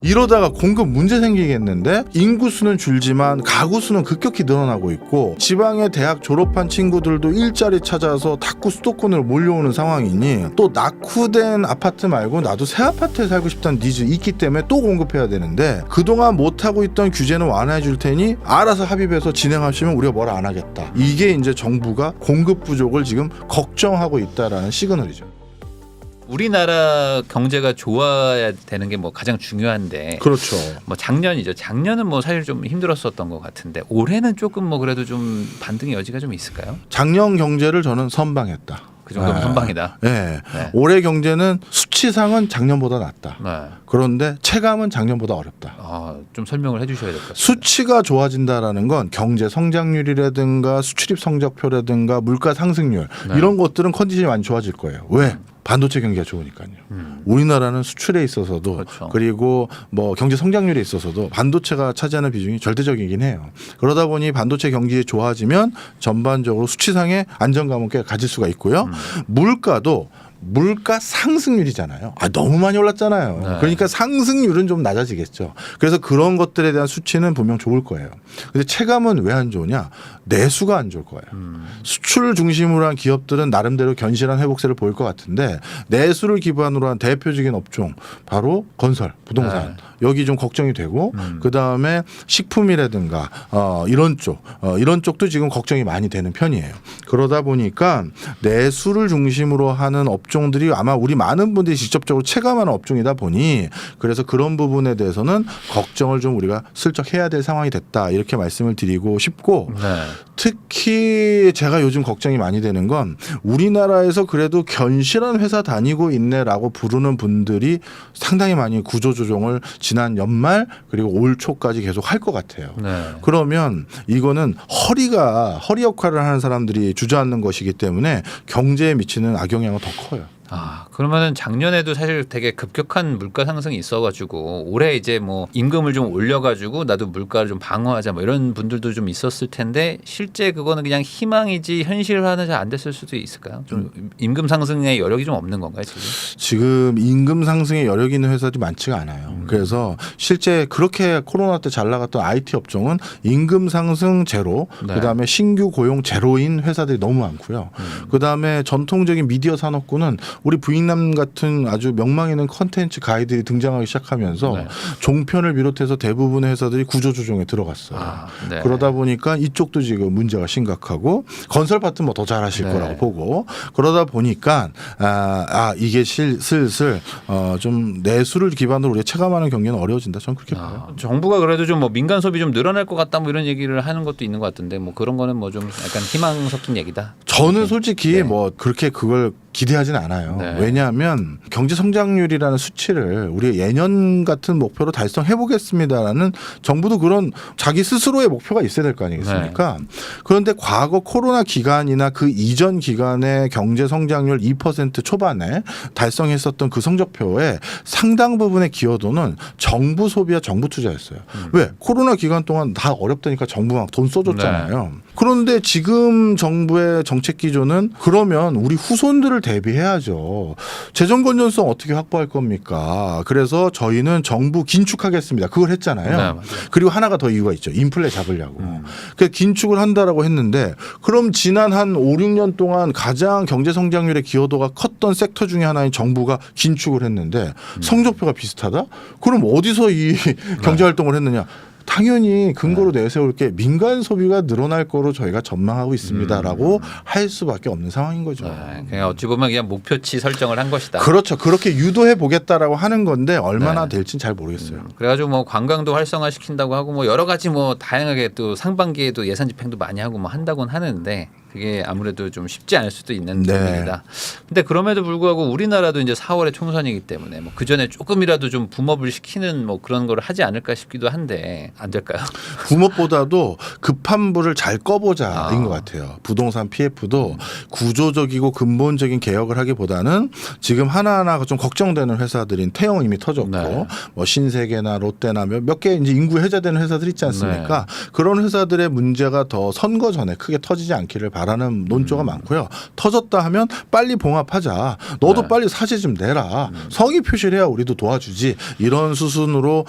이러다가 공급 문제 생기겠는데 인구수는 줄지만 가구수는 급격히 늘어나고 있고 지방의 대학 졸업한 친구들도 일자리 찾아서 탁구 수도권으로 몰려오는 상황이니 또 낙후된 아파트 말고 나도 새 아파트에 살고 싶다는 니즈 있기 때문에 또 공급해야 되는데 그동안 못하고 있던 규제는 완화해 줄 테니 알아서 합의해서 진행하시면 우리가 뭐라 안 하겠다. 이게 이제 정부가 공급 부족을 지금 걱정하고 있다라는 시그널이죠. 우리나라 경제가 좋아야 되는 게 뭐 가장 중요한데 그렇죠. 뭐 작년이죠. 작년은 뭐 사실 좀 힘들었었던 것 같은데 올해는 조금 뭐 그래도 좀 반등의 여지가 좀 있을까요? 작년 경제를 저는 선방했다. 그 정도면 선방이다. 네. 네. 올해 경제는 수치상은 작년보다 낫다. 네. 그런데 체감은 작년보다 어렵다. 좀 설명을 해주셔야 될 것 같아요. 수치가 좋아진다라는 건 경제 성장률이라든가 수출입 성적표라든가 물가 상승률 네. 이런 것들은 컨디션이 많이 좋아질 거예요. 왜? 반도체 경기가 좋으니까요. 우리나라는 수출에 있어서도 그렇죠. 그리고 뭐 경제 성장률에 있어서도 반도체가 차지하는 비중이 절대적이긴 해요. 그러다 보니 반도체 경기 좋아지면 전반적으로 수치상의 안정감은 꽤 가질 수가 있고요. 물가도 물가 상승률이잖아요. 너무 많이 올랐잖아요. 네. 그러니까 상승률은 좀 낮아지겠죠. 그래서 그런 것들에 대한 수치는 분명 좋을 거예요. 근데 체감은 왜 안 좋으냐? 내수가 안 좋을 거예요. 수출 중심으로 한 기업들은 나름대로 견실한 회복세를 보일 것 같은데 내수를 기반으로 한 대표적인 업종 바로 건설, 부동산 네. 여기 좀 걱정이 되고 그 다음에 식품이라든가 이런 쪽도 지금 걱정이 많이 되는 편이에요. 그러다 보니까 내수를 중심으로 하는 업종들이 아마 우리 많은 분들이 직접적으로 체감하는 업종이다 보니 그래서 그런 부분에 대해서는 걱정을 좀 우리가 슬쩍 해야 될 상황이 됐다 이렇게 말씀을 드리고 싶고 네. 특히 제가 요즘 걱정이 많이 되는 건 우리나라에서 그래도 견실한 회사 다니고 있네라고 부르는 분들이 상당히 많이 구조조정을 지난 연말 그리고 올 초까지 계속 할 것 같아요. 네. 그러면 이거는 허리 역할을 하는 사람들이 주저앉는 것이기 때문에 경제에 미치는 악영향은 더 커요. 그러면은 작년에도 사실 되게 급격한 물가 상승이 있어가지고 올해 이제 뭐 임금을 좀 올려가지고 나도 물가를 좀 방어하자 뭐 이런 분들도 좀 있었을 텐데 실제 그거는 그냥 희망이지 현실화는 잘 안 됐을 수도 있을까요? 좀 임금 상승의 여력이 좀 없는 건가요 지금? 지금 임금 상승에 여력이 있는 회사들이 많지가 않아요. 그래서 실제 그렇게 코로나 때 잘 나갔던 IT 업종은 임금 상승 제로, 네. 그다음에 신규 고용 제로인 회사들이 너무 많고요. 그다음에 전통적인 미디어 산업군은 우리 부익남 같은 아주 명망 있는 컨텐츠 가이들이 등장하기 시작하면서 네. 종편을 비롯해서 대부분의 회사들이 구조조정에 들어갔어요. 네. 그러다 보니까 이쪽도 지금 문제가 심각하고 건설 파트 뭐 더 잘하실 네. 거라고 보고 그러다 보니까 이게 슬슬 좀 내수를 기반으로 우리가 체감하는 경기는 어려워진다. 저는 그렇게 봐요. 정부가 그래도 좀 뭐 민간 소비 좀 늘어날 것 같다 뭐 이런 얘기를 하는 것도 있는 것 같은데 뭐 그런 거는 뭐 좀 약간 희망 섞인 얘기다. 저는 솔직히 네. 뭐 그렇게 그걸 기대하지는 않아요. 네. 왜냐하면 경제 성장률이라는 수치를 우리 예년 같은 목표로 달성해 보겠습니다라는 정부도 그런 자기 스스로의 목표가 있어야 될 거 아니겠습니까? 그런데 과거 코로나 기간이나 그 이전 기간의 경제 성장률 2% 초반에 달성했었던 그 성적표에 상당 부분의 기여도는 정부 소비와 정부 투자였어요. 왜? 코로나 기간 동안 다 어렵다니까 정부가 돈 써줬잖아요. 그런데 지금 정부의 정책 기조는 그러면 우리 후손들을 대비해야죠. 재정 건전성 어떻게 확보할 겁니까? 그래서 저희는 정부 긴축하겠습니다. 그걸 했잖아요. 네, 맞아요. 그리고 하나가 더 이유가 있죠. 인플레 잡으려고. 그래서 긴축을 한다라고 했는데 그럼 지난 한 5, 6년 동안 가장 경제 성장률의 기여도가 컸던 섹터 중에 하나인 정부가 긴축을 했는데 성적표가 비슷하다? 그럼 어디서 이 경제 활동을 했느냐? 당연히 근거로 내세울 게 민간 소비가 늘어날 거로 저희가 전망하고 있습니다라고 할 수밖에 없는 상황인 거죠. 네, 그냥 어찌 보면 그냥 목표치 설정을 한 것이다. 그렇죠. 그렇게 유도해 보겠다라고 하는 건데 얼마나 네. 될지는 잘 모르겠어요. 그래가지고 뭐 관광도 활성화 시킨다고 하고 뭐 여러 가지 뭐 다양하게 또 상반기에도 예산 집행도 많이 하고 뭐 한다고는 하는데 그게 아무래도 좀 쉽지 않을 수도 있는 네. 부분이다. 근데 그럼에도 불구하고 우리나라도 이제 4월에 총선이기 때문에 뭐 그 전에 조금이라도 좀 붐업을 시키는 뭐 그런 거를 하지 않을까 싶기도 한데 안 될까요? 붐업보다도 급한 불을 잘 꺼보자인 것 같아요. 부동산 PF도 구조적이고 근본적인 개혁을 하기보다는 지금 하나하나 좀 걱정되는 회사들인 태영 이미 터졌고 네. 뭐 신세계나 롯데나 몇 개 이제 인구 해제되는 회사들 있지 않습니까? 그런 회사들의 문제가 더 선거 전에 크게 터지지 않기를 바라는 논조가 많고요. 터졌다 하면 빨리 봉합하자. 너도 네. 빨리 사죄 좀 내라. 성의 표시를 해야 우리도 도와주지. 이런 수순으로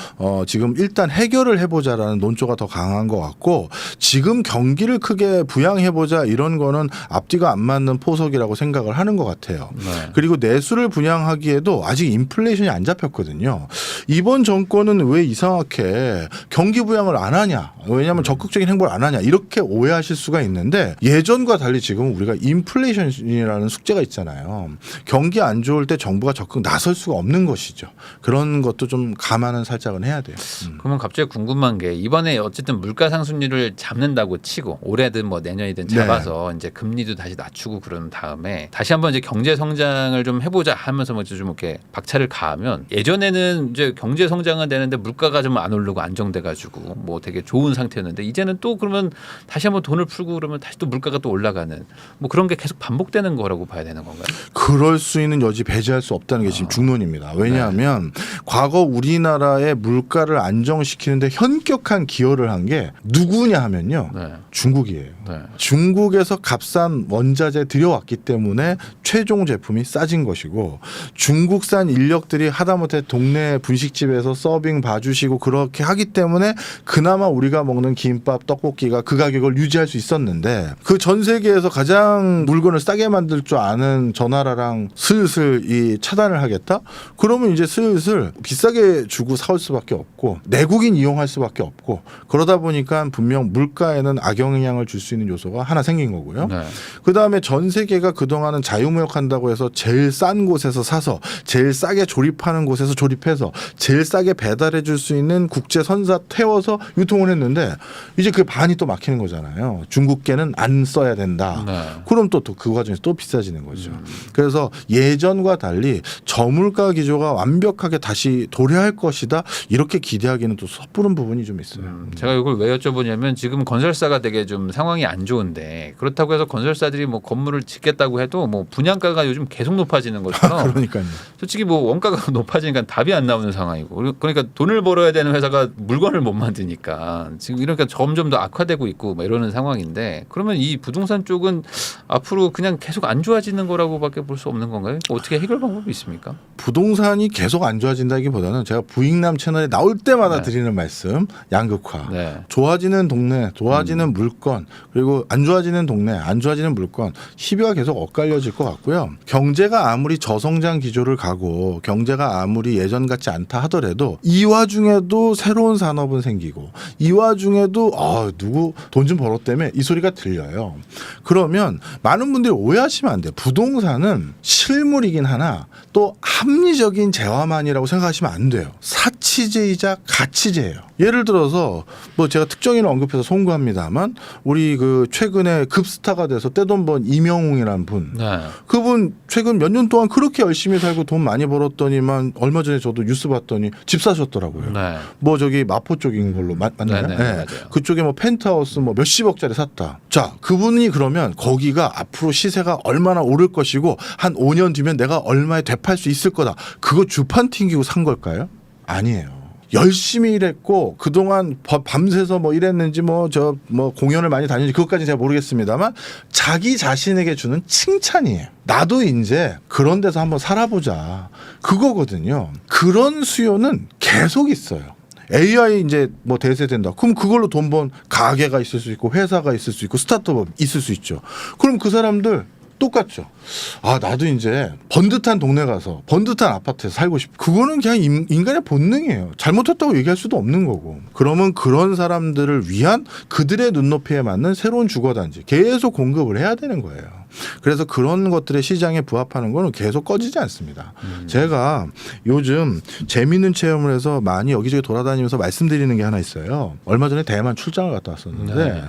지금 일단 해결을 해보자라는 논조가 더 강한 것 같고 지금 경기를 크게 부양해보자 이런 거는 앞뒤가 안 맞는 포석이라고 생각을 하는 것 같아요. 네. 그리고 내수를 분양하기에도 아직 인플레이션이 안 잡혔거든요. 이번 정권은 왜 이상하게 경기 부양을 안 하냐. 왜냐하면 적극적인 행보를 안 하냐. 이렇게 오해하실 수가 있는데 예전과 달리 지금 우리가 인플레이션이라는 숙제가 있잖아요. 경기 안 좋을 때 정부가 적극 나설 수가 없는 것이죠. 그런 것도 좀 감안은 살짝은 해야 돼요. 그러면 갑자기 궁금한 게 이번에 어쨌든 물가 상승률을 잡는다고 치고 올해든 뭐 내년이든 잡아서 이제 금리도 다시 낮추고 그런 다음에 다시 한번 이제 경제 성장을 좀 해보자 하면서 뭐 좀 이렇게 박차를 가하면 예전에는 이제 경제 성장은 되는데 물가가 좀 안 오르고 안정돼가지고 뭐 되게 좋은 상태였는데 이제는 또 그러면 다시 한번 돈을 풀고 그러면 다시 또 물가가 또 올라가는 뭐 그런 게 계속 반복되는 거라고 봐야 되는 건가요? 그럴 수 있는 여지 배제할 수 없다는 게 지금 중론입니다. 왜냐하면 과거 우리나라의 물가를 안정시키는데 현격한 기여를 한 게 누구냐 하면요. 네. 중국이에요. 네. 중국에서 값싼 원자재 들여왔기 때문에 최종 제품이 싸진 것이고 중국산 인력들이 하다못해 동네 분식집에서 서빙 봐주시고 그렇게 하기 때문에 그나마 우리가 먹는 김밥, 떡볶이가 그 가격을 유지할 수 있었는데 그 전 세계에서 가장 물건을 싸게 만들 줄 아는 저 나라랑 슬슬 이 차단을 하겠다? 그러면 이제 슬슬 비싸게 주고 사올 수밖에 없고 내국인 이용할 수밖에 없고 그러다 보니까 분명 물가에는 악영향을 줄 수 있는 요소가 하나 생긴 거고요. 네. 그다음에 전 세계가 그동안은 자유무역한다고 해서 제일 싼 곳에서 사서 제일 싸게 조립하는 곳에서 조립해서 제일 싸게 배달해 줄 수 있는 국제 선사 태워서 유통을 했는데 이제 그 반이 또 막히는 거잖아요. 중국계는 안 써야 된다. 네. 그럼 또 그 과정에서 또 비싸지는 거죠. 그래서 예전과 달리 저물가 기조가 완벽하게 다시 도래할 것이다. 이렇게 기대하기는 또 섣부른 부분이 좀 있어요. 제가 이걸 왜 여쭤보냐면 지금 건설사가 되게 좀 상황이 안 좋은데 그렇다고 해서 건설사들이 뭐 건물을 짓겠다고 해도 뭐 분양가가 요즘 계속 높아지는 것처럼 그러니까요. 솔직히 뭐 원가가 높아지니까 답이 안 나오는 상황이고 그러니까 돈을 벌어야 되는 회사가 물건을 못 만드니까 지금 이러니까 점점 더 악화되고 있고 막 이러는 상황인데 그러면 이 부동산 쪽은 앞으로 그냥 계속 안 좋아지는 거라고밖에 볼 수 없는 건가요? 어떻게 해결 방법이 있습니까? 부동산이 계속 안 좋아진다기보다는 제가 부익남 채널에 나올 때마다 네. 드리는 말씀 양극화. 네. 좋아지는 동네, 좋아지는 물건 그리고 안 좋아지는 동네, 안 좋아지는 물건 시비가 계속 엇갈려질 것 같고요. 경제가 아무리 저성장 기조를 가고 경제가 아무리 예전 같지 않다 하더라도 이 와중에도 새로운 산업은 생기고 이 와중에도 누구 돈 좀 벌었다며 이 소리가 들려요. 그러면 많은 분들이 오해하시면 안 돼요. 부동산은 실물이긴 하나 또 합리적인 재화만이라고 생각하시면 안 돼요. 사치제이자 가치제예요. 예를 들어서 뭐 제가 특정인을 언급해서 송구합니다만 우리 그 최근에 급스타가 돼서 떼돈 번 이명웅이라는 분. 네. 그분 최근 몇 년 동안 그렇게 열심히 살고 돈 많이 벌었더니만 얼마 전에 저도 뉴스 봤더니 집 사셨더라고요. 네. 뭐 저기 마포 쪽인 걸로 맞나요? 네, 맞아요. 그쪽에 뭐 펜트하우스 뭐 몇십억짜리 샀다. 자, 그분이 그러면 거기가 앞으로 시세가 얼마나 오를 것이고 한 5년 뒤면 내가 얼마에 되팔 수 있을 거다. 그거 주판 튕기고 산 걸까요? 아니에요. 열심히 일했고 그동안 밤새서 뭐 일했는지 뭐 공연을 많이 다녔는지 그것까지는 제가 모르겠습니다만 자기 자신에게 주는 칭찬이에요. 나도 이제 그런 데서 한번 살아보자. 그거거든요. 그런 수요는 계속 있어요. AI 이제 뭐 대세된다. 그럼 그걸로 돈 번 가게가 있을 수 있고 회사가 있을 수 있고 스타트업 있을 수 있죠. 그럼 그 사람들 똑같죠. 나도 이제 번듯한 동네 가서 번듯한 아파트에서 살고 싶어. 그거는 그냥 인간의 본능이에요. 잘못했다고 얘기할 수도 없는 거고. 그러면 그런 사람들을 위한 그들의 눈높이에 맞는 새로운 주거단지 계속 공급을 해야 되는 거예요. 그래서 그런 것들의 시장에 부합하는 거는 계속 꺼지지 않습니다. 제가 요즘 재미있는 체험을 해서 많이 여기저기 돌아다니면서 말씀드리는 게 하나 있어요. 얼마 전에 대만 출장을 갔다 왔었는데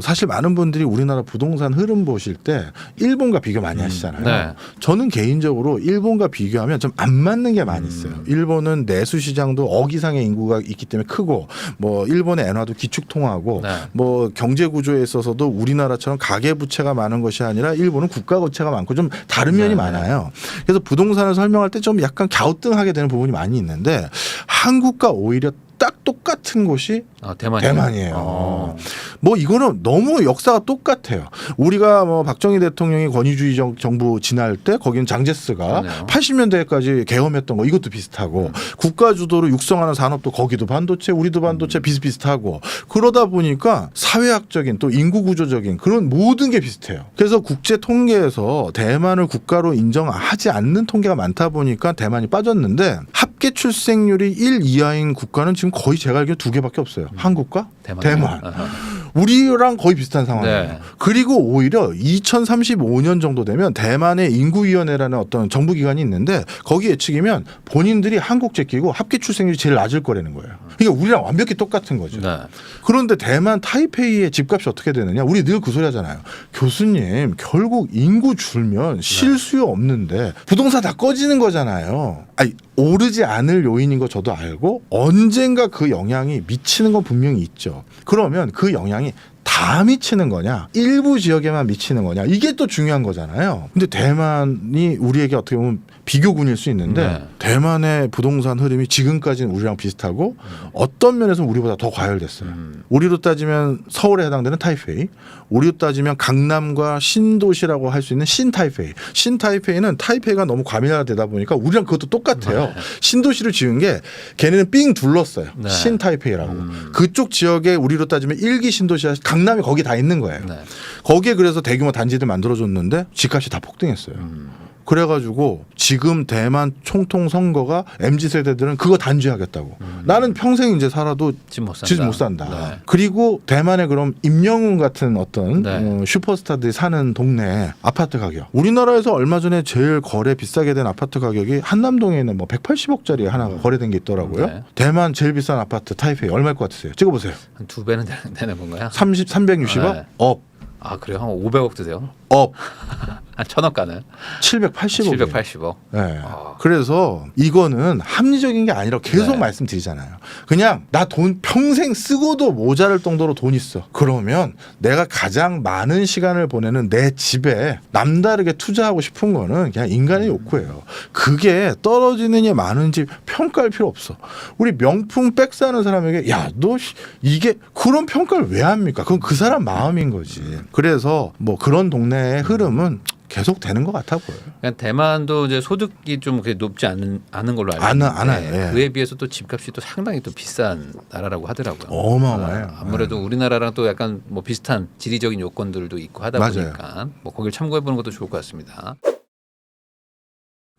사실 많은 분들이 우리나라 부동산 흐름 보실 때 일본과 비교 많이 하시잖아요. 네. 저는 개인적으로 일본과 비교하면 좀 안 맞는 게 많이 있어요. 일본은 내수 시장도 억 이상의 인구가 있기 때문에 크고 뭐 일본의 엔화도 기축통화고 네. 뭐 경제 구조에 있어서도 우리나라처럼 가계 부채가 많은 것이 아니라 일본은 국가 부채가 많고 좀 다른 면이 많아요. 그래서 부동산을 설명할 때 좀 약간 갸우뚱하게 되는 부분이 많이 있는데 한국과 오히려 딱 똑같은 곳이 대만이에요. 대만이에요. 뭐 이거는 너무 역사가 똑같아요. 우리가 뭐 박정희 대통령이 권위주의 정부 지날 때 거기는 장제스가 그러네요. 80년대까지 계엄했던 거 이것도 비슷하고 국가 주도로 육성하는 산업도 거기도 반도체 우리도 반도체 비슷비슷하고 그러다 보니까 사회학적인 또 인구 구조적인 그런 모든 게 비슷해요. 그래서 국제 통계에서 대만을 국가로 인정하지 않는 통계가 많다 보니까 대만이 빠졌는데 합계 출생률이 1 이하인 국가는 지금 거의 제가 알기로 2개밖에 없어요. 한국과 대만. 우리랑 거의 비슷한 상황이에요. 네. 그리고 오히려 2035년 정도 되면 대만의 인구위원회라는 어떤 정부기관이 있는데 거기 예측이면 본인들이 한국 제끼고 합계 출생률이 제일 낮을 거라는 거예요. 그러니까 우리랑 완벽히 똑같은 거죠. 네. 그런데 대만 타이페이의 집값이 어떻게 되느냐. 우리 늘 그 소리 하잖아요. 교수님 결국 인구 줄면 쉴 수요 없는데 부동산 다 꺼지는 거잖아요. 아니, 오르지 않을 요인인 거 저도 알고 언젠가 그 영향이 미치는 건 분명히 있죠. 그러면 그 영향이 다 미치는 거냐 일부 지역에만 미치는 거냐 이게 또 중요한 거잖아요. 근데 대만이 우리에게 어떻게 보면 비교군일 수 있는데 네. 대만의 부동산 흐름이 지금까지는 우리랑 비슷하고 어떤 면에서 우리보다 더 과열됐어요. 우리로 따지면 서울에 해당되는 타이페이, 우리로 따지면 강남과 신도시라고 할 수 있는 신타이페이. 신타이페이는 타이페이가 너무 과밀화되다 보니까 우리랑 그것도 똑같아요. 네. 신도시를 지은 게 걔네는 삥 둘렀어요. 네. 신타이페이라고. 그쪽 지역에 우리로 따지면 1기 신도시와 강남이 거기 다 있는 거예요. 네. 거기에 그래서 대규모 단지들 만들어줬는데 집값이 다 폭등했어요. 그래가지고 지금 대만 총통 선거가 MZ 세대들은 그거 단죄하겠다고. 나는 평생 이제 살아도 집 못 산다. 집 못 산다. 네. 그리고 대만에 그럼 임영웅 같은 어떤 네. 슈퍼스타들이 사는 동네 아파트 가격. 우리나라에서 얼마 전에 제일 거래 비싸게 된 아파트 가격이 한남동에 있는 뭐 180억짜리 하나가 거래된 게 있더라고요. 네. 대만 제일 비싼 아파트 타이페이 얼마일 것 같으세요? 찍어보세요. 한 2배는 되는 건가요? 360억? 네. 업. 아 그래요? 한 500억도 돼요? 업. 한 1000억 가는? 780억. 780억. 네. 아. 그래서 이거는 합리적인 게 아니라 계속 네. 말씀드리잖아요. 그냥 나 돈 평생 쓰고도 모자랄 정도로 돈 있어. 그러면 내가 가장 많은 시간을 보내는 내 집에 남다르게 투자하고 싶은 거는 그냥 인간의 욕구예요. 그게 떨어지느냐 마는지 평가할 필요 없어. 우리 명품 백 사는 사람에게 야, 너 이게 그런 평가를 왜 합니까? 그건 그 사람 마음인 거지. 그래서 뭐 그런 동네의 흐름은 계속 되는 것 같아 보여요. 그러니까 대만도 이제 소득이 좀 그렇게 높지 않은 걸로 알고 안 있는데 해요. 예. 그에 비해서 또 집값이 또 상당히 또 비싼 나라라고 하더라고요. 어마어마해요. 아무래도 우리나라랑 또 약간 뭐 비슷한 지리적인 요건들도 있고 하다 맞아요. 보니까 뭐 거기를 참고해 보는 것도 좋을 것 같습니다.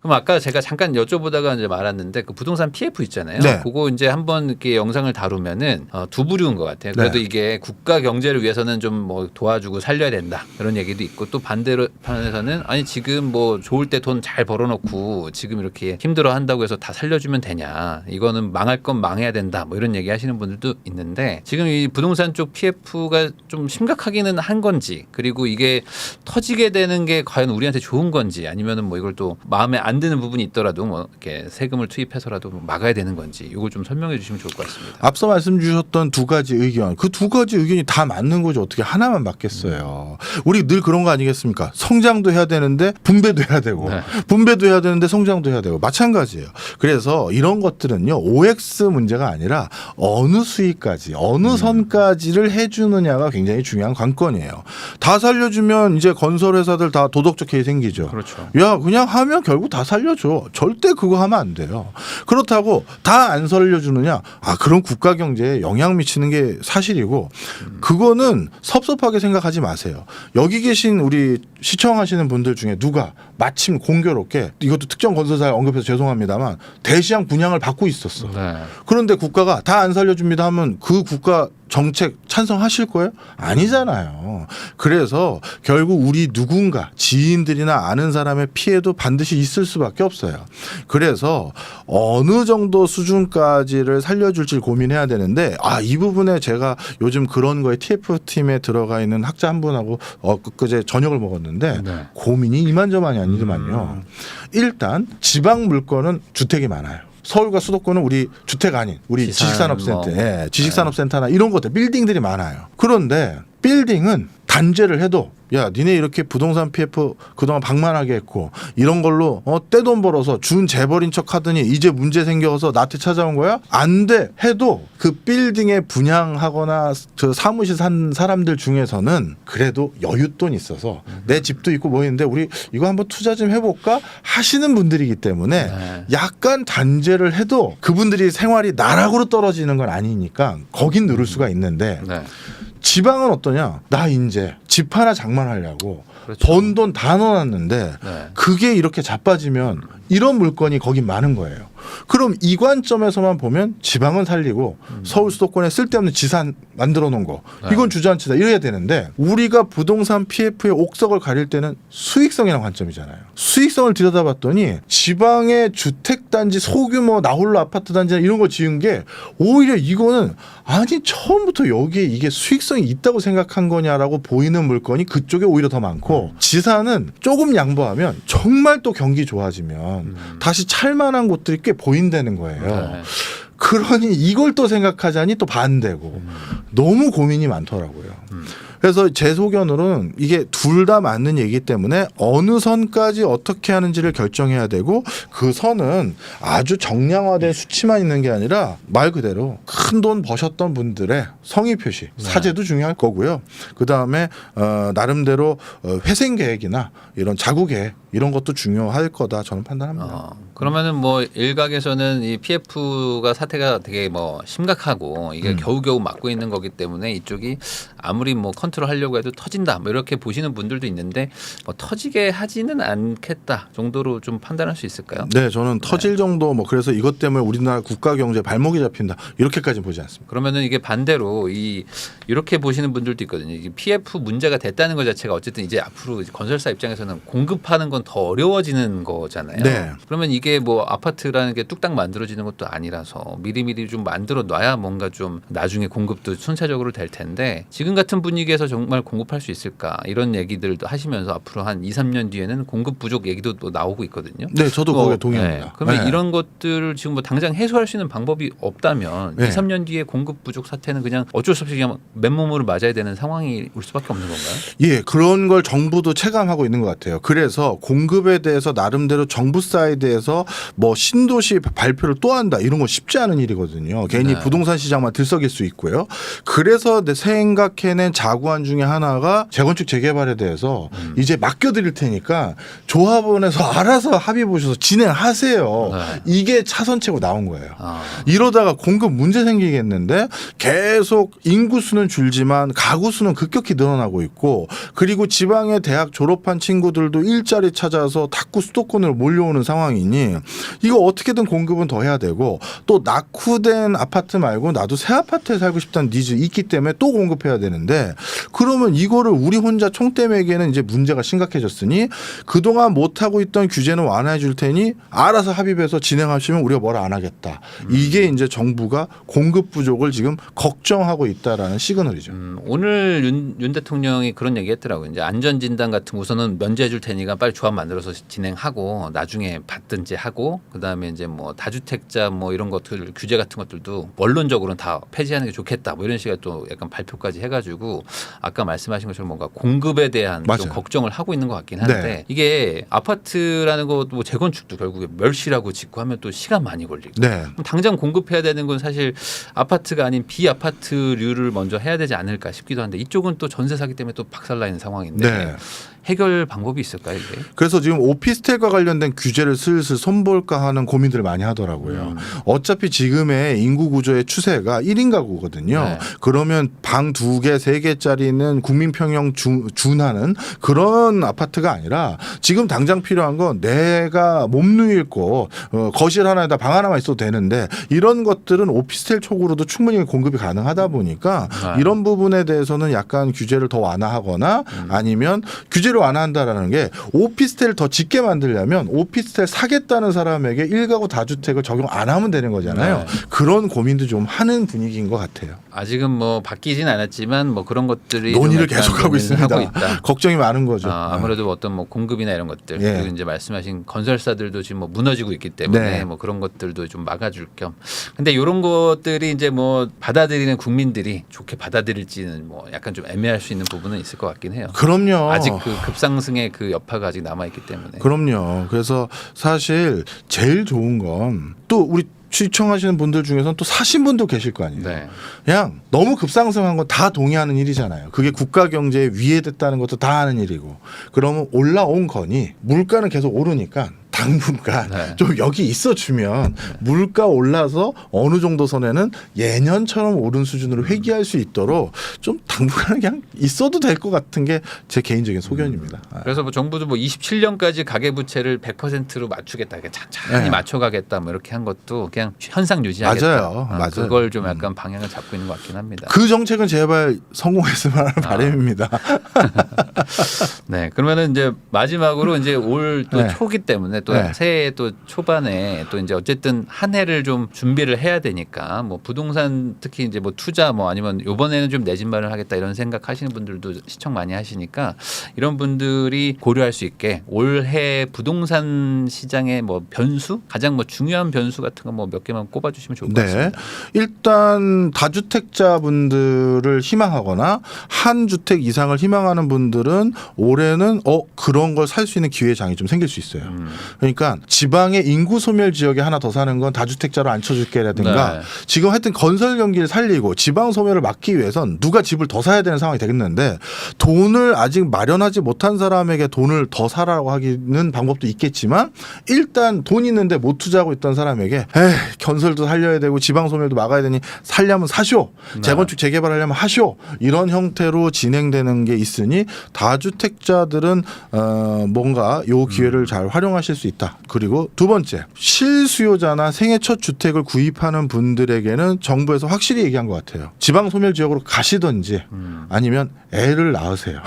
그럼 아까 제가 잠깐 여쭤보다가 이제 말았는데 그 부동산 PF 있잖아요. 네. 그거 이제 한번 이렇게 영상을 다루면은 두 부류인 것 같아요. 그래도 네. 이게 국가 경제를 위해서는 좀 뭐 도와주고 살려야 된다 그런 얘기도 있고 또 반대로 편에서는 아니 지금 뭐 좋을 때 돈 잘 벌어놓고 지금 이렇게 힘들어 한다고 해서 다 살려주면 되냐 이거는 망할 건 망해야 된다 뭐 이런 얘기 하시는 분들도 있는데 지금 이 부동산 쪽 PF가 좀 심각하기는 한 건지 그리고 이게 터지게 되는 게 과연 우리한테 좋은 건지 아니면은 뭐 이걸 또 마음에 안 드는 부분이 있더라도 뭐 이렇게 세금을 투입해서라도 막아야 되는 건지 이걸 좀 설명해 주시면 좋을 것 같습니다. 앞서 말씀 주셨던 두 가지 의견, 그 두 가지 의견이 다 맞는 거죠. 어떻게 하나만 맞겠어요. 우리 늘 그런 거 아니겠습니까? 성장도 해야 되는데 분배도 해야 되고 네. 분배도 해야 되는데 성장도 해야 되고 마찬가지예요. 그래서 이런 것들은요. OX 문제가 아니라 어느 수익까지 어느 선까지를 해주느냐가 굉장히 중요한 관건이에요. 다 살려주면 이제 건설회사들 다 도덕적 해이 생기죠. 그렇죠. 야 그냥 하면 결국 다 살려줘. 절대 그거 하면 안 돼요. 그렇다고 다 안 살려주느냐? 아 그럼 국가 경제에 영향 미치는 게 사실이고 그거는 섭섭하게 생각하지 마세요. 여기 계신 우리 시청하시는 분들 중에 누가 마침 공교롭게 이것도 특정 건설사에 언급해서 죄송합니다만 대시양 분양을 받고 있었어. 네. 그런데 국가가 다 안 살려줍니다 하면 그 국가 정책 찬성하실 거예요? 아니잖아요. 그래서 결국 우리 누군가 지인들이나 아는 사람의 피해도 반드시 있을 수밖에 없어요. 그래서 어느 정도 수준까지를 살려줄지 고민해야 되는데 이 부분에 제가 요즘 그런 거에 TF팀에 들어가 있는 학자 한 분하고 그제 저녁을 먹었는데 네. 고민이 이만저만이 아니더만요. 일단 지방 물건은 주택이 많아요. 서울과 수도권은 우리 주택 아닌 우리 지산, 지식산업센터, 뭐. 지식산업센터나 이런 것들 빌딩들이 많아요. 그런데 빌딩은 단죄를 해도 야 니네 이렇게 부동산 PF 그동안 방만하게 했고 이런 걸로 떼돈 벌어서 준 재벌인 척 하더니 이제 문제 생겨서 나한테 찾아온 거야? 안 돼 해도 그 빌딩에 분양하거나 저 사무실 산 사람들 중에서는 그래도 여윳돈 있어서 내 집도 있고 뭐 있는데 우리 이거 한번 투자 좀 해볼까 하시는 분들이기 때문에 네. 약간 단죄를 해도 그분들이 생활이 나락으로 떨어지는 건 아니니까 거긴 누를 수가 있는데 네. 지방은 어떠냐? 나 이제 집 하나 장만하려고 그렇죠. 번 돈 다 넣어놨는데 네. 그게 이렇게 자빠지면 이런 물건이 거긴 많은 거예요. 그럼 이 관점에서만 보면 지방은 살리고 서울 수도권에 쓸데없는 지산 만들어 놓은 거 이건 주저앉히다 이래야 되는데 우리가 부동산 PF의 옥석을 가릴 때는 수익성이라는 관점이잖아요. 수익성을 들여다봤더니 지방의 주택단지 소규모 나홀로 아파트 단지 이런 거 지은 게 오히려 이거는 아니 처음부터 여기에 이게 수익성이 있다고 생각한 거냐라고 보이는 물건이 그쪽에 오히려 더 많고 지산은 조금 양보하면 정말 또 경기 좋아지면 다시 찰만한 곳들이 꽤 보인다는 거예요. 네. 그러니 이걸 또 생각하자니 또 반대고 너무 고민이 많더라고요. 그래서 제 소견으로는 이게 둘 다 맞는 얘기 때문에 어느 선까지 어떻게 하는지를 결정해야 되고 그 선은 아주 정량화된 수치만 있는 게 아니라 말 그대로 큰 돈 버셨던 분들의 성의 표시, 사죄도 중요할 거고요. 그 다음에 나름대로 회생 계획이나 이런 자구 계획 이런 것도 중요할 거다 저는 판단합니다. 그러면은 뭐 일각에서는 이 PF가 사태가 되게 뭐 심각하고 이게 겨우겨우 막고 있는 거기 때문에 이쪽이 아무리 뭐 컨트롤하려고 해도 터진다 뭐 이렇게 보시는 분들도 있는데 뭐 터지게 하지는 않겠다 정도로 좀 판단할 수 있을까요? 네, 저는 터질 정도 뭐 그래서 이것 때문에 우리나라 국가 경제 발목이 잡힌다 이렇게까지 보지 않습니다. 그러면은 이게 반대로 이렇게 보시는 분들도 있거든요. 이게 PF 문제가 됐다는 것 자체가 어쨌든 이제 앞으로 건설사 입장에서는 공급하는 건 더 어려워지는 거잖아요. 네. 그러면 이게 뭐 아파트라는 게 뚝딱 만들어지는 것도 아니라서 미리미리 좀 만들어 놔야 뭔가 좀 나중에 공급도 순차적으로 될 텐데 지금 같은 분위기에서 정말 공급할 수 있을까 이런 얘기들도 하시면서 앞으로 한 2, 3년 뒤에는 공급 부족 얘기도 또 나오고 있거든요. 네, 저도 거기에 동의합니다. 네. 그러면 네. 이런 것들을 지금 뭐 당장 해소할 수 있는 방법이 없다면 네. 2, 3년 뒤에 공급 부족 사태는 그냥 어쩔 수 없이 그냥 맨몸으로 맞아야 되는 상황이 올 수밖에 없는 건가요? 예, 그런 걸 정부도 체감하고 있는 것 같아요. 그래서 공급에 대해서 나름대로 정부 사이드에서 뭐 신도시 발표를 또 한다 이런 거 쉽지 않은 일이거든요. 괜히 네. 부동산 시장만 들썩일 수 있고요. 그래서 생각해낸 자구안 중에 하나가 재건축 재개발에 대해서 이제 맡겨드릴 테니까 조합원에서 알아서 합의 보셔서 진행하세요. 네. 이게 차선책으로 나온 거예요. 이러다가 공급 문제 생기겠는데 계속 인구 수는 줄지만 가구 수는 급격히 늘어나고 있고 그리고 지방의 대학 졸업한 친구들도 일자리 찾아서 탁구 수도권으로 몰려오는 상황이니 이거 어떻게든 공급은 더 해야 되고 또 낙후된 아파트 말고 나도 새 아파트에 살고 싶다는 니즈 있기 때문에 또 공급해야 되는데 그러면 이거를 우리 혼자 총대매기에는 이제 문제가 심각해졌으니 그동안 못하고 있던 규제는 완화해 줄 테니 알아서 합의해서 진행하시면 우리가 뭐라 안 하겠다. 이게 이제 정부가 공급 부족을 지금 걱정하고 있다라는 시그널이죠. 오늘 윤 대통령이 그런 얘기 했더라고요. 이제 안전진단 같은 거 우선은 면제해 줄 테니까 빨리 조합 만들어서 진행하고 나중에 받든지 하고 그다음에 이제 뭐 다주택자 뭐 이런 것들 규제 같은 것들도 원론적으로는 다 폐지하는 게 좋겠다. 뭐 이런 식의 또 약간 발표까지 해가지고 아까 말씀하신 것처럼 뭔가 공급에 대한 좀 걱정을 하고 있는 것 같긴 한데 네. 이게 아파트라는 거 뭐 재건축도 결국에 멸실하고 짓고 하면 또 시간 많이 걸리고 네. 당장 공급해야 되는 건 사실 아파트가 아닌 비아파트류를 먼저 해야 되지 않을까 싶기도 한데 이쪽은 또 전세 사기 때문에 또 박살나 있는 상황인데 네. 해결 방법이 있을까요 이게? 그래서 지금 오피스텔과 관련된 규제를 슬슬 손볼까 하는 고민들을 많이 하더라고요. 어차피 지금의 인구 구조의 추세가 1인 가구거든요. 네. 그러면 방 2개, 3개짜리는 국민평형 준하는 그런 아파트가 아니라 지금 당장 필요한 건 내가 몸 누일 곳, 거실 하나에다 방 하나만 있어도 되는데 이런 것들은 오피스텔 촉으로도 충분히 공급이 가능하다 보니까 네. 이런 부분에 대해서는 약간 규제를 더 완화하거나 아니면 규제를 규제를 완화한다라는 게 오피스텔을 더 짓게 만들려면 오피스텔 사겠다는 사람에게 1가구 다주택을 적용 안 하면 되는 거잖아요. 네. 그런 고민도 좀 하는 분위기인 것 같아요. 아직은 뭐 바뀌진 않았지만 뭐 그런 것들이 논의를 좀 약간 계속하고 논의를 있습니다. 하고 있다. 걱정이 많은 거죠. 아무래도 어떤 뭐 공급이나 이런 것들 예. 그리고 이제 말씀하신 건설사들도 지금 뭐 무너지고 있기 때문에 네. 뭐 그런 것들도 좀 막아줄 겸. 근데 이런 것들이 이제 뭐 받아들이는 국민들이 좋게 받아들일지는 뭐 약간 좀 애매할 수 있는 부분은 있을 것 같긴 해요. 그럼요. 아직 그 급상승의 그 여파가 아직 남아 있기 때문에. 그럼요. 그래서 사실 제일 좋은 건 또 우리 시청하시는 분들 중에서는 또 사신 분도 계실 거 아니에요. 네. 그냥 너무 급상승한 건 다 동의하는 일이잖아요. 그게 국가 경제에 위해됐다는 것도 다 하는 일이고. 그러면 올라온 거니 물가는 계속 오르니까 당분간 네. 좀 여기 있어주면 물가 올라서 어느 정도 선에는 예년처럼 오른 수준으로 회귀할 수 있도록 좀 당분간 그냥 있어도 될 것 같은 게 제 개인적인 소견입니다. 그래서 뭐 정부도 뭐 27년까지 가계부채를 100%로 맞추겠다, 찬찬히 네. 맞춰가겠다, 뭐 이렇게 한 것도 그냥 현상 유지하겠다. 맞아요. 맞아요. 그걸 좀 약간 방향을 잡고 있는 것 같긴 합니다. 그 정책은 제발 성공했으면 하는 바람입니다. 네, 그러면은 이제 마지막으로 이제 올 또 네. 초기 때문에 또 네. 새해 또 초반에 또 이제 어쨌든 한 해를 좀 준비를 해야 되니까 뭐 부동산 특히 이제 뭐 투자 뭐 아니면 이번에는 좀 내 집 마련하겠다 이런 생각하시는 분들도 시청 많이 하시니까 이런 분들이 고려할 수 있게 올해 부동산 시장의 뭐 변수 가장 뭐 중요한 변수 같은 거 뭐 몇 개만 꼽아주시면 좋을 것 네. 같습니다. 일단 다주택자분들을 희망하거나 한 주택 이상을 희망하는 분들은 올해는 그런 걸 살 수 있는 기회장이 좀 생길 수 있어요. 그러니까 지방의 인구 소멸 지역에 하나 더 사는 건 다주택자로 앉혀줄게라든가 네. 지금 하여튼 건설 경기를 살리고 지방 소멸을 막기 위해선 누가 집을 더 사야 되는 상황이 되겠는데 돈을 아직 마련하지 못한 사람에게 돈을 더 사라고 하기는 방법도 있겠지만 일단 돈 있는데 못 투자하고 있던 사람에게 건설도 살려야 되고 지방 소멸도 막아야 되니 살려면 사쇼 재건축 재개발하려면 하쇼 이런 형태로 진행되는 게 있으니 다주택자들은 뭔가 요 기회를 잘 활용하실 수 있다. 그리고 두 번째 실수요자나 생애 첫 주택을 구입하는 분들에게는 정부에서 확실히 얘기한 것 같아요. 지방 소멸 지역으로 가시든지 아니면 애를 낳으세요.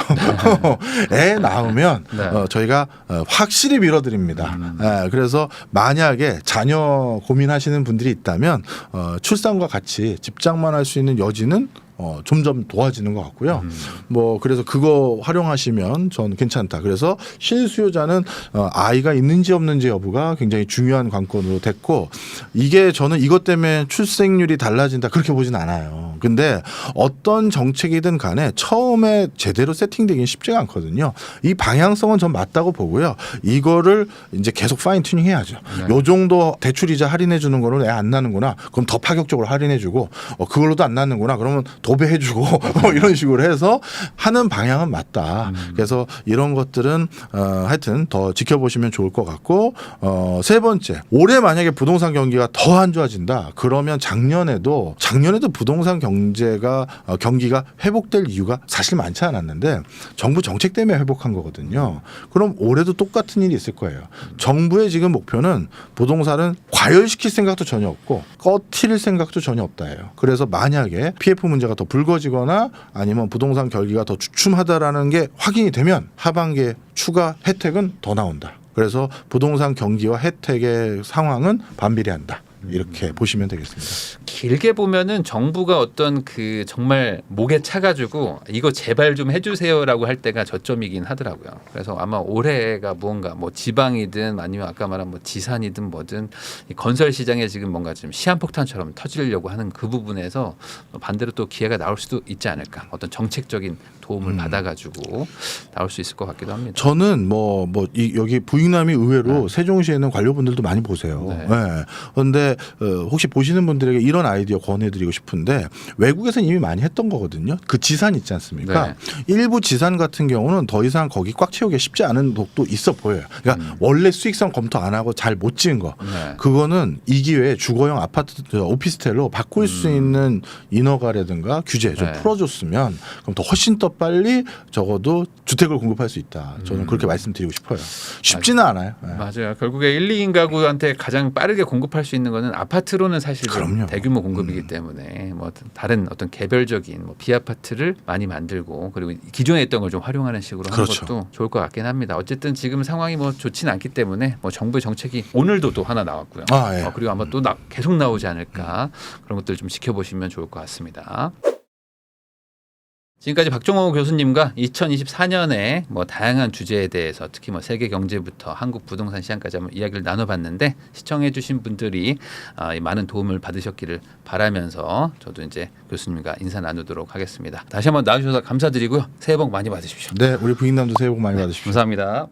애 낳으면 네. 저희가 확실히 밀어드립니다. 그래서 만약에 자녀 고민하시는 분들이 있다면 출산과 같이 집장만 할 수 있는 여지는 점점 도와지는 것 같고요. 뭐 그래서 그거 활용하시면 전 괜찮다. 그래서 실수요자는 아이가 있는지 없는지 여부가 굉장히 중요한 관건으로 됐고 이게 저는 이것 때문에 출생률이 달라진다 그렇게 보진 않아요. 근데 어떤 정책이든 간에 처음에 제대로 세팅되긴 쉽지가 않거든요. 이 방향성은 전 맞다고 보고요. 이거를 이제 계속 파인 튜닝 해야죠. 네. 요 정도 대출 이자 할인해 주는 거는 애 안 나는구나. 그럼 더 파격적으로 할인해 주고 그걸로도 안 나는구나. 그러면 도배해 주고 이런 식으로 해서 하는 방향은 맞다. 그래서 이런 것들은 하여튼 더 지켜보시면 좋을 것 같고 세 번째 올해 만약에 부동산 경기가 더 안 좋아진다. 그러면 작년에도 부동산 경기가 회복될 이유가 사실 많지 않았는데 정부 정책 때문에 회복한 거거든요. 그럼 올해도 똑같은 일이 있을 거예요. 정부의 지금 목표는 부동산은 과열시킬 생각도 전혀 없고 꺼트릴 생각도 전혀 없다예요. 그래서 만약에 PF 문제가 더 불거지거나 아니면 부동산 경기가 더 주춤하다라는 게 확인이 되면 하반기에 추가 혜택은 더 나온다. 그래서 부동산 경기와 혜택의 상황은 반비례한다. 이렇게 보시면 되겠습니다. 길게 보면은 정부가 어떤 그 정말 목에 차가지고 이거 제발 좀 해주세요라고 할 때가 저점이긴 하더라고요. 그래서 아마 올해가 무언가 뭐 지방이든 아니면 아까 말한 뭐 지산이든 뭐든 이 건설 시장에 지금 뭔가 좀 시한폭탄처럼 터지려고 하는 그 부분에서 반대로 또 기회가 나올 수도 있지 않을까. 어떤 정책적인 도움을 받아가지고 나올 수 있을 것 같기도 합니다. 저는 여기 부익남이 의외로 세종시에는 관료분들도 많이 보세요. 네. 그런데 혹시 보시는 분들에게 이런 아이디어 권해드리고 싶은데 외국에서는 이미 많이 했던 거거든요. 그 지산 있지 않습니까? 네. 일부 지산 같은 경우는 더 이상 거기 꽉 채우기 쉽지 않은 독도 있어 보여요. 그러니까 원래 수익성 검토 안 하고 잘 못 지은 거. 네. 그거는 이 기회에 주거용 아파트 오피스텔로 바꿀 수 있는 인허가라든가 규제 좀 네. 풀어줬으면 그럼 더 훨씬 더 빨리 적어도 주택을 공급할 수 있다. 저는 그렇게 말씀드리고 싶어요. 쉽지는 않아요. 네. 맞아요. 결국에 1, 2인 가구한테 가장 빠르게 공급할 수 있는 건 거는 아파트로는 사실 좀 그럼요. 대규모 공급이기 때문에 뭐 다른 어떤 개별적인 뭐 비아파트를 많이 만들고 그리고 기존에 있던 걸 좀 활용하는 식으로 하는 그렇죠. 것도 좋을 것 같긴 합니다. 어쨌든 지금 상황이 뭐 좋지는 않기 때문에 뭐 정부의 정책이 오늘도 또 하나 나왔고요. 예. 그리고 아마 또 계속 나오지 않을까 그런 것들 좀 지켜보시면 좋을 것 같습니다. 지금까지 박종호 교수님과 2024년에 뭐 다양한 주제에 대해서 특히 뭐 세계 경제부터 한국 부동산 시장까지 한번 이야기를 나눠봤는데 시청해주신 분들이 많은 도움을 받으셨기를 바라면서 저도 이제 교수님과 인사 나누도록 하겠습니다. 다시 한번 나와주셔서 감사드리고요. 새해 복 많이 받으십시오. 네, 우리 부인남도 새해 복 많이 받으십시오. 감사합니다.